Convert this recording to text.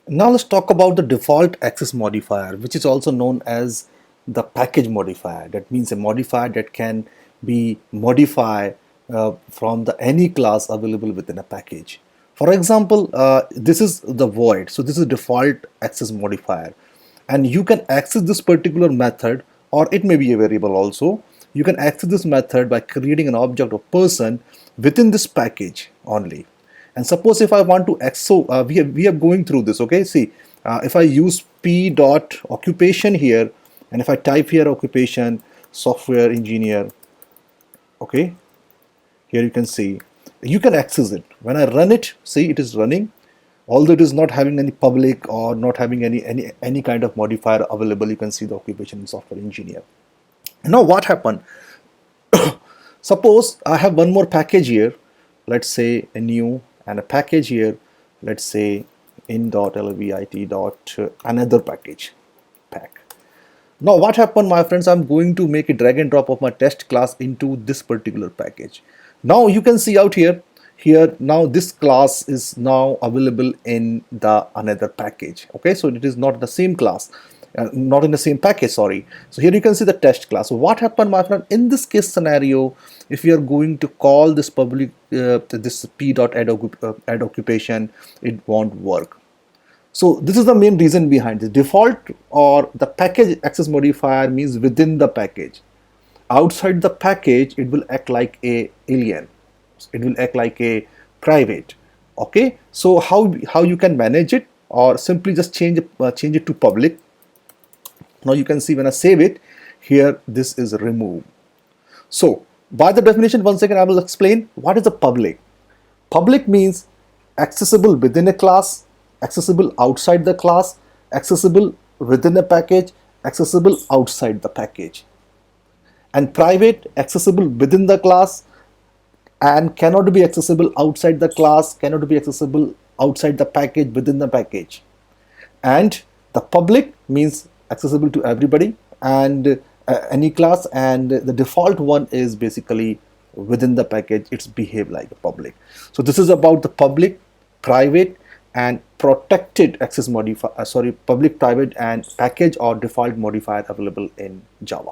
Now let's talk about the default access modifier, which is also known as the package modifier. That means a modifier that can be modified from the any class available within a package. For example, this is the void. So this is default access modifier, and you can access this particular method, or it may be a variable also. You can access this method by creating an object of person within this package only. And suppose if I want to so we are going through this. Okay, see, if I use p dot occupation here, and if I type here occupation software engineer, okay, here you can see you can access it. When I run it, see, it is running, although it is not having any public or not having any kind of modifier available. You can see the occupation in software engineer. Now what happened? Suppose I have one more package here, let's say a new, and a package here, let's say in.lvit dot another package pack. Now what happened, my friends? I'm going to make a drag and drop of my test class into this particular package. Now you can see out here, now this class is now available in the another package. Okay, so it is not the same class, not in the same package, sorry. So here you can see the test class. So what happened, my friend, in this case scenario, if you are going to call this public this p.add occupation, it won't work. So this is the main reason behind this. Default or the package access modifier means within the package. Outside the package, it will act like a alien. It will act like a private. Okay, so how you can manage it, or simply just change it to public. Now you can see when I save it here, this is removed. So by the definition, once again I will explain what is the public. Public means accessible within a class, accessible outside the class, accessible within a package, accessible outside the package. And private, accessible within the class and cannot be accessible outside the class, cannot be accessible outside the package, within the package. And the public means accessible to everybody and any class, and the default one is basically within the package. It's behave like a public. So this is about the public, private and protected access modifier, public, private and package or default modifier available in Java.